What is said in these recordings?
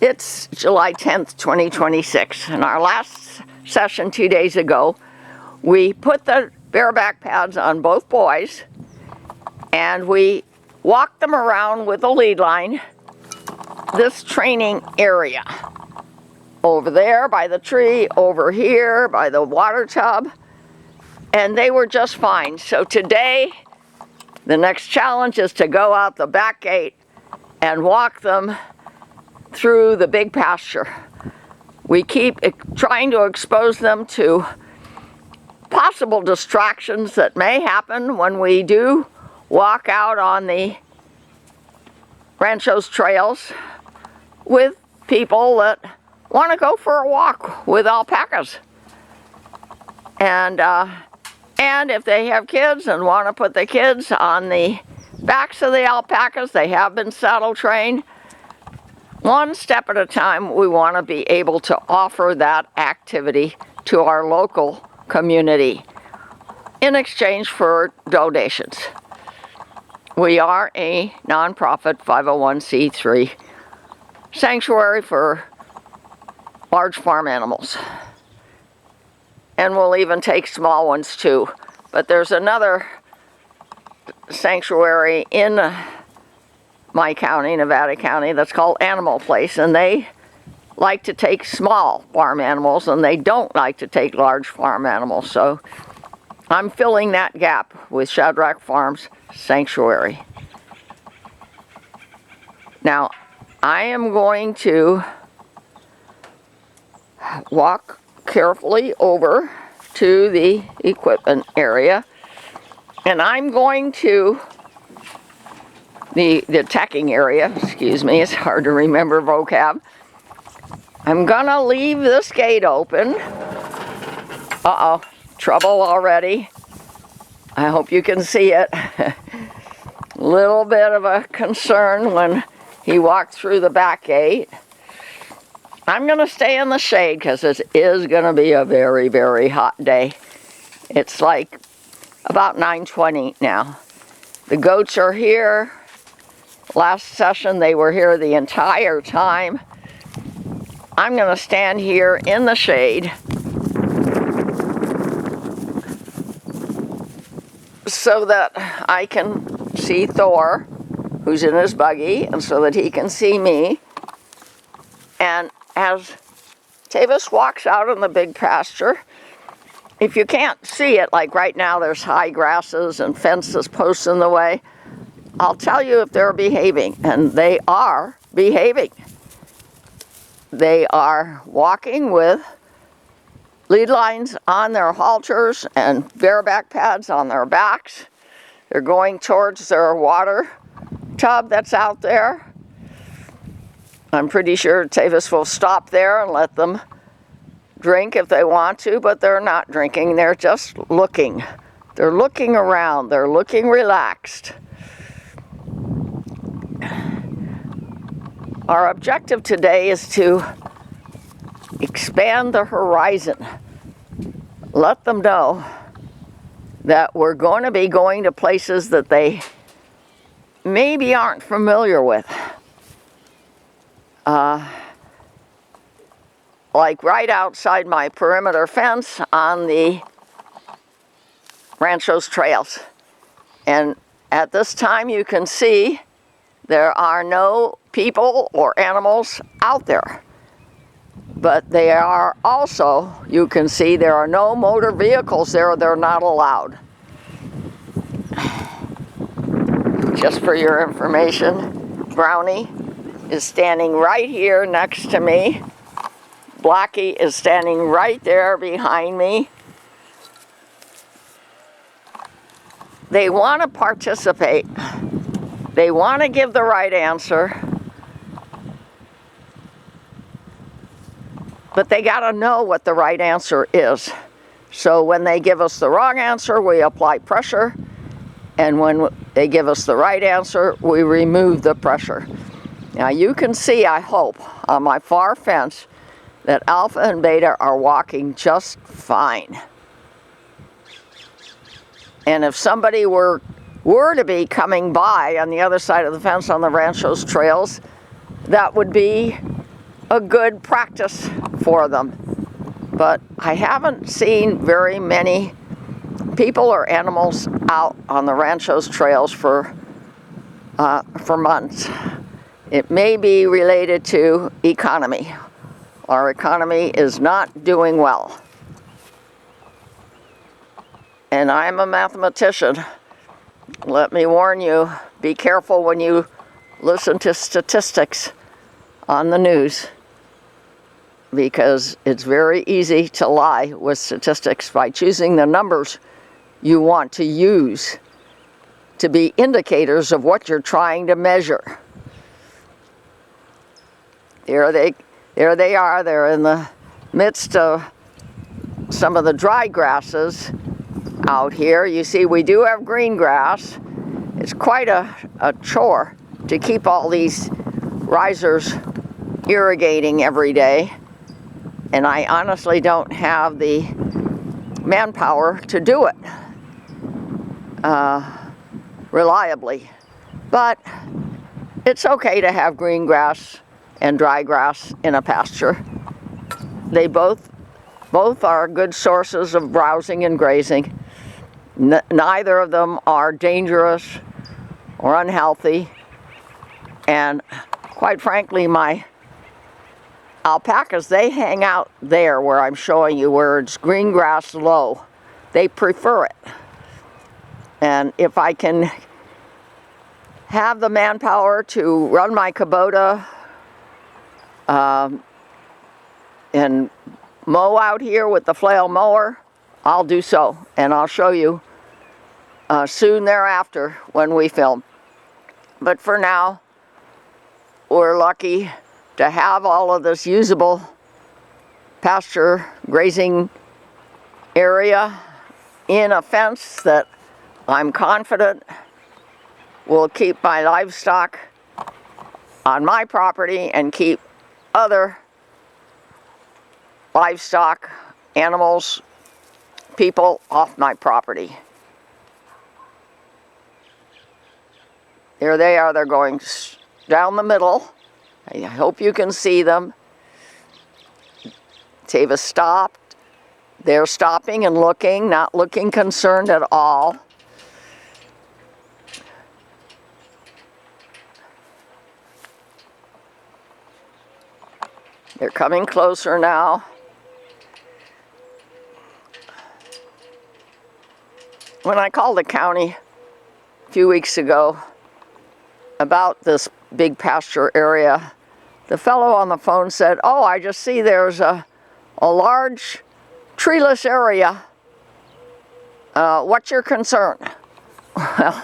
It's July 10th, 2026. In our last session 2 days ago, we put the bareback pads on both boys and we walked them around with a lead line, this training area. Over there by the tree, over here by the water tub, and they were just fine. So today, the next challenge is to go out the back gate and walk them through the big pasture. We keep trying to expose them to possible distractions that may happen when we do walk out on the ranchos trails with people that want to go for a walk with alpacas. And if they have kids and want to put the kids on the backs of the alpacas, they have been saddle trained. One step at a time, we want to be able to offer that activity to our local community in exchange for donations. We are a nonprofit 501c3 sanctuary for large farm animals. And we'll even take small ones too. But there's another sanctuary in my county, Nevada County, that's called Animal Place, and they like to take small farm animals and they don't like to take large farm animals. So I'm filling that gap with Shadrach Farms Sanctuary. Now, I am going to walk carefully over to the equipment area, and I'm going to the tacking area, excuse me, it's hard to remember vocab. I'm gonna leave this gate open. Uh-oh, trouble already. I hope you can see it. Little bit of a concern when he walked through the back gate. I'm going to stay in the shade because it is going to be a very, very hot day. It's like about 9:20 now. The goats are here. Last session they were here the entire time. I'm going to stand here in the shade so that I can see Thor, who's in his buggy, and so that he can see me. And as Tavis walks out in the big pasture, if you can't see it, like right now there's high grasses and fences, posts in the way, I'll tell you if they're behaving, and they are behaving. They are walking with lead lines on their halters and bareback pads on their backs. They're going towards their water tub that's out there. I'm pretty sure Tavis will stop there and let them drink if they want to, but they're not drinking. They're just looking. They're looking around. They're looking relaxed. Our objective today is to expand the horizon. Let them know that we're going to be going to places that they maybe aren't familiar with. Like right outside my perimeter fence on the ranchos trails. And at this time you can see there are no people or animals out there. But they are also, you can see there are no motor vehicles there. They're not allowed. Just for your information, Brownie is standing right here next to me. Blackie is standing right there behind me. They want to participate. They want to give the right answer. But they got to know what the right answer is. So when they give us the wrong answer, we apply pressure. And when they give us the right answer, we remove the pressure. Now you can see, I hope, on my far fence that Alpha and Beta are walking just fine. And if somebody were to be coming by on the other side of the fence on the ranchos trails, that would be a good practice for them. But I haven't seen very many people or animals out on the ranchos trails for months. It may be related to economy. Our economy is not doing well. And I'm a mathematician. Let me warn you, be careful when you listen to statistics on the news, because it's very easy to lie with statistics by choosing the numbers you want to use to be indicators of what you're trying to measure. There they are. They're in the midst of some of the dry grasses out here. You see, we do have green grass. It's quite a chore to keep all these risers irrigating every day. And I honestly don't have the manpower to do it reliably. But it's okay to have green grass and dry grass in a pasture. They both are good sources of browsing and grazing. Neither of them are dangerous or unhealthy. And quite frankly, my alpacas, they hang out there where I'm showing you, where it's green grass low. They prefer it. And if I can have the manpower to run my Kubota and mow out here with the flail mower, I'll do so. And I'll show you soon thereafter when we film. But for now, we're lucky to have all of this usable pasture grazing area in a fence that I'm confident will keep my livestock on my property and keep other livestock, animals, people off my property. Here they are. They're going down the middle. I hope you can see them. Tava stopped. They're stopping and looking, not looking concerned at all. They're coming closer now. When I called the county a few weeks ago about this big pasture area, the fellow on the phone said, "Oh, I just see there's a large treeless area. What's your concern?" Well,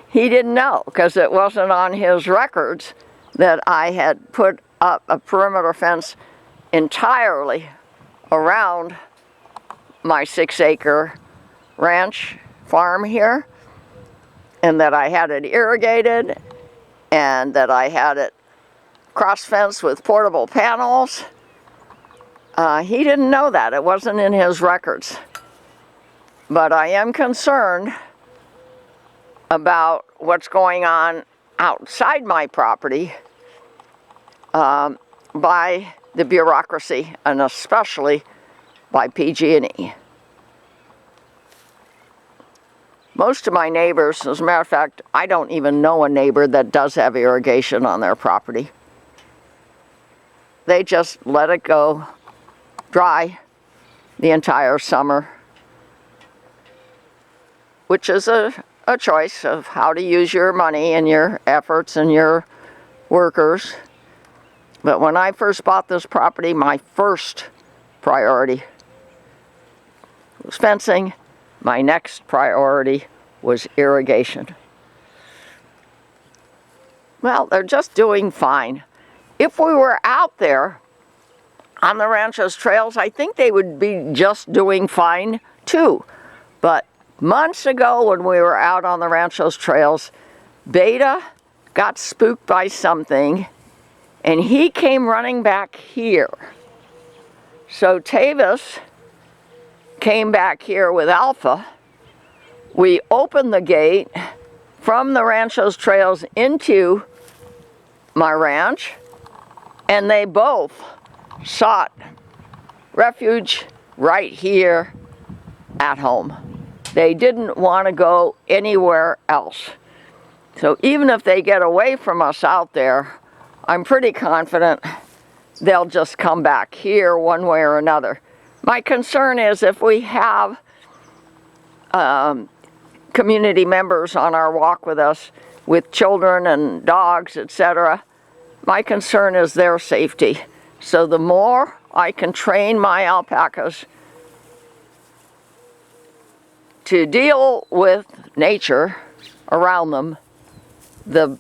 he didn't know, because it wasn't on his records that I had put up a perimeter fence entirely around my 6-acre ranch farm here, and that I had it irrigated, and that I had it cross-fenced with portable panels. He didn't know that. It wasn't in his records. But I am concerned about what's going on outside my property by the bureaucracy, and especially by PG&E. Most of my neighbors, as a matter of fact, I don't even know a neighbor that does have irrigation on their property. They just let it go dry the entire summer, which is a choice of how to use your money and your efforts and your workers. But when I first bought this property, my first priority was fencing. My next priority was irrigation. Well, they're just doing fine. If we were out there on the ranchos trails, I think they would be just doing fine too. But months ago, when we were out on the ranchos trails, Beta got spooked by something, and he came running back here. So Tavis came back here with Alpha. We opened the gate from the ranchos trails into my ranch, And they both sought refuge right here at home. They didn't want to go anywhere else. So even if they get away from us out there, I'm pretty confident they'll just come back here one way or another. My concern is if we have community members on our walk with us, with children and dogs, etc., my concern is their safety. So the more I can train my alpacas to deal with nature around them, the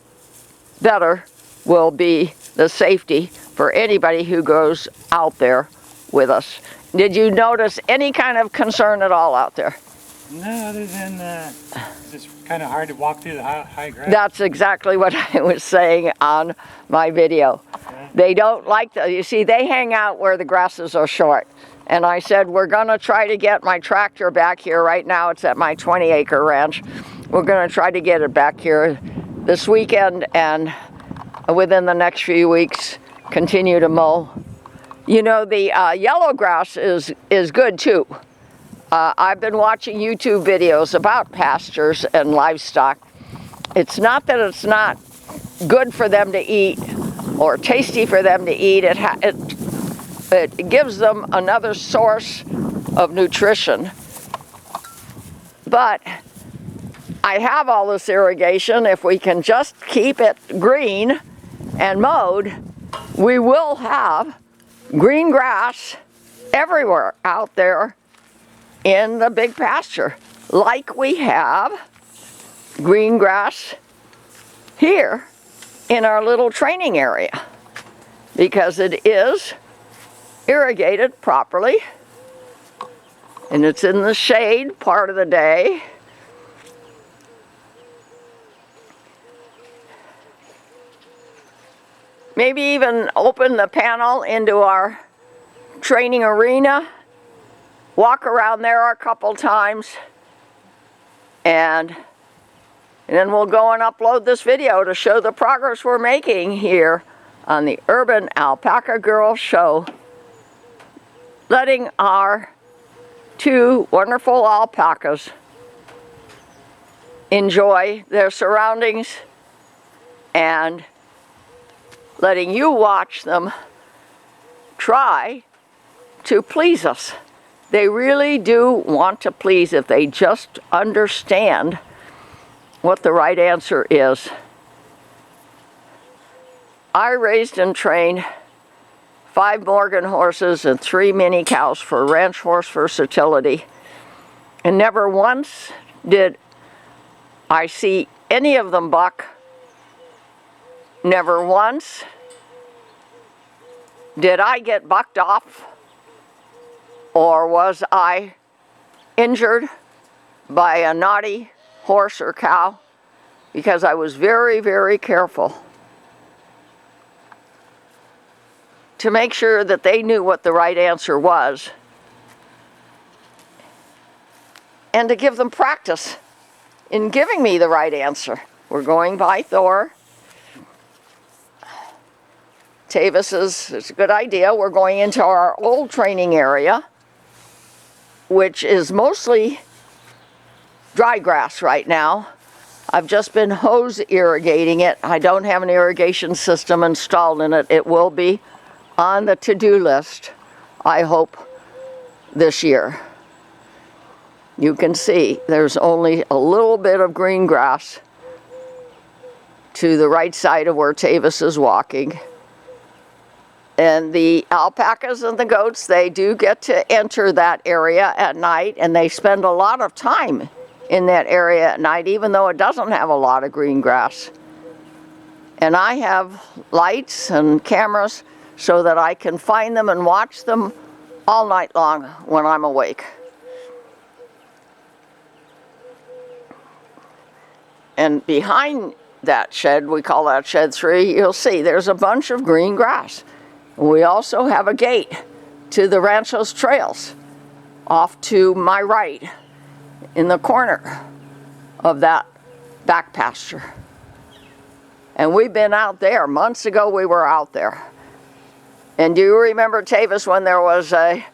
better will be the safety for anybody who goes out there with us. Did you notice any kind of concern at all out there? No, other than it's kind of hard to walk through the high grass. That's exactly what I was saying on my video. Okay. They don't like the, you see, they hang out where the grasses are short. And I said, we're gonna try to get my tractor back here. Right now it's at my 20-acre ranch. We're gonna try to get it back here this weekend, and within the next few weeks, continue to mow. You know, the yellow grass is good too. I've been watching YouTube videos about pastures and livestock. It's not that it's not good for them to eat or tasty for them to eat. It gives them another source of nutrition. But I have all this irrigation. If we can just keep it green and mowed, we will have green grass everywhere out there in the big pasture, like we have green grass here in our little training area, because it is irrigated properly and it's in the shade part of the day. Maybe even open the panel into our training arena, walk around there a couple times, and then we'll go and upload this video to show the progress we're making here on the Urban Alpaca Girl Show, letting our two wonderful alpacas enjoy their surroundings and letting you watch them try to please us. They really do want to please if they just understand what the right answer is. I raised and trained 5 Morgan horses and 3 mini cows for ranch horse versatility, and never once did I see any of them buck. Never once did I get bucked off, or was I injured by a naughty horse or cow, because I was very, very careful to make sure that they knew what the right answer was and to give them practice in giving me the right answer. We're going by Thor. Tavis it's a good idea. We're going into our old training area, which is mostly dry grass right now. I've just been hose irrigating it. I don't have an irrigation system installed in it. It will be on the to-do list, I hope, this year. You can see there's only a little bit of green grass to the right side of where Tavis is walking. And the alpacas and the goats, they do get to enter that area at night, and they spend a lot of time in that area at night, even though it doesn't have a lot of green grass. And I have lights and cameras so that I can find them and watch them all night long when I'm awake. And behind that shed, we call that shed 3, you'll see there's a bunch of green grass. We also have a gate to the Rancho's trails off to my right in the corner of that back pasture. And we've been out there. Months ago we were out there. And do you remember, Tavis, when there was a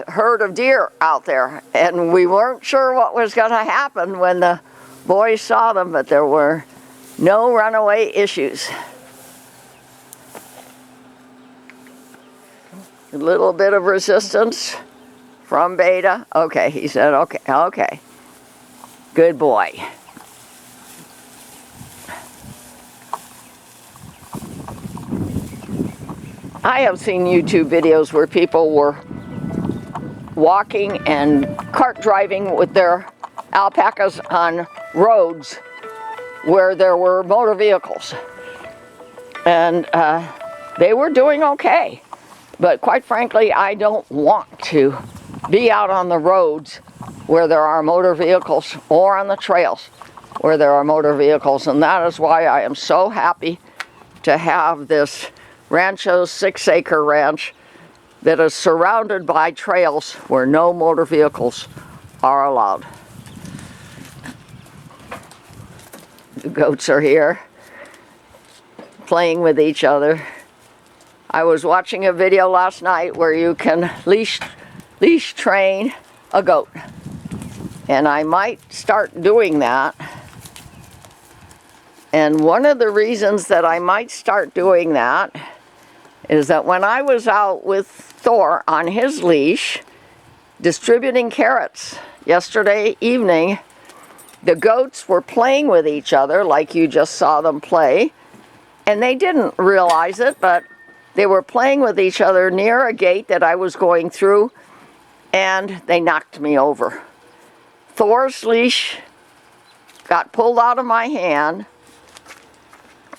herd of deer out there, and we weren't sure what was going to happen when the boys saw them, but there were no runaway issues. A little bit of resistance from Beta. Okay, he said, okay, okay. Good boy. I have seen YouTube videos where people were walking and cart driving with their alpacas on roads where there were motor vehicles. And they were doing okay. But quite frankly, I don't want to be out on the roads where there are motor vehicles or on the trails where there are motor vehicles. And that is why I am so happy to have this Rancho 6-acre ranch that is surrounded by trails where no motor vehicles are allowed. The goats are here playing with each other. I was watching a video last night where you can leash train a goat. And I might start doing that. And one of the reasons that I might start doing that is that when I was out with Thor on his leash distributing carrots yesterday evening, the goats were playing with each other like you just saw them play. And they didn't realize it, but they were playing with each other near a gate that I was going through, and they knocked me over. Thor's leash got pulled out of my hand.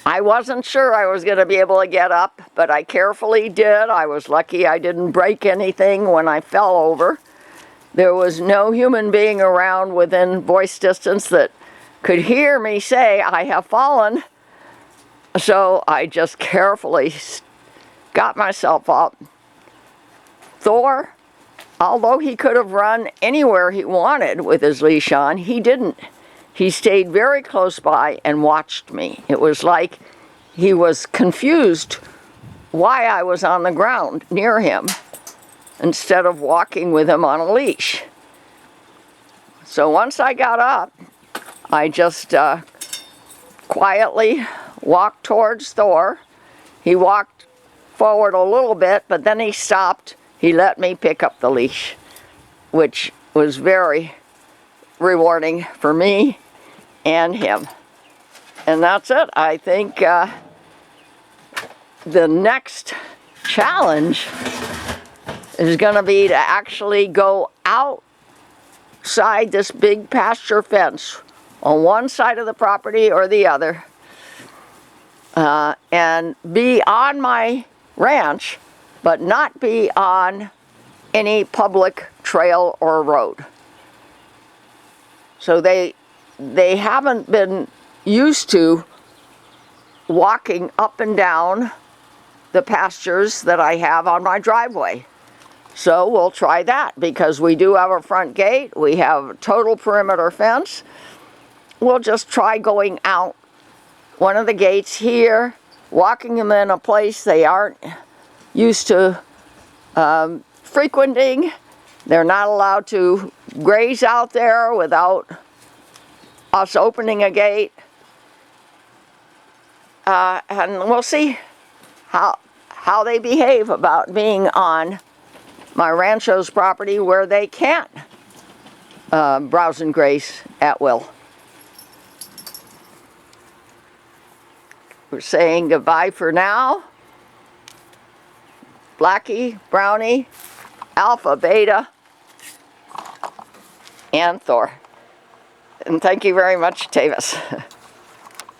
I wasn't sure I was going to be able to get up, but I carefully did. I was lucky I didn't break anything when I fell over. There was no human being around within voice distance that could hear me say, "I have fallen." So I just carefully got myself up. Thor, although he could have run anywhere he wanted with his leash on, he didn't. He stayed very close by and watched me. It was like he was confused why I was on the ground near him instead of walking with him on a leash. So once I got up, I just quietly walked towards Thor. He walked forward a little bit, but then he stopped. He let me pick up the leash, which was very rewarding for me and him. And that's it. I think the next challenge is going to be to actually go outside this big pasture fence on one side of the property or the other, and be on my ranch, but not be on any public trail or road. So they haven't been used to walking up and down the pastures that I have on my driveway. So we'll try that, because we do have a front gate, we have a total perimeter fence. We'll just try going out one of the gates here, walking them in a place they aren't used to frequenting. They're not allowed to graze out there without us opening a gate. And we'll see how they behave about being on my rancho's property where they can't browse and graze at will. We're saying goodbye for now. Blackie, Brownie, Alpha, Beta, and Thor. And thank you very much, Tavis.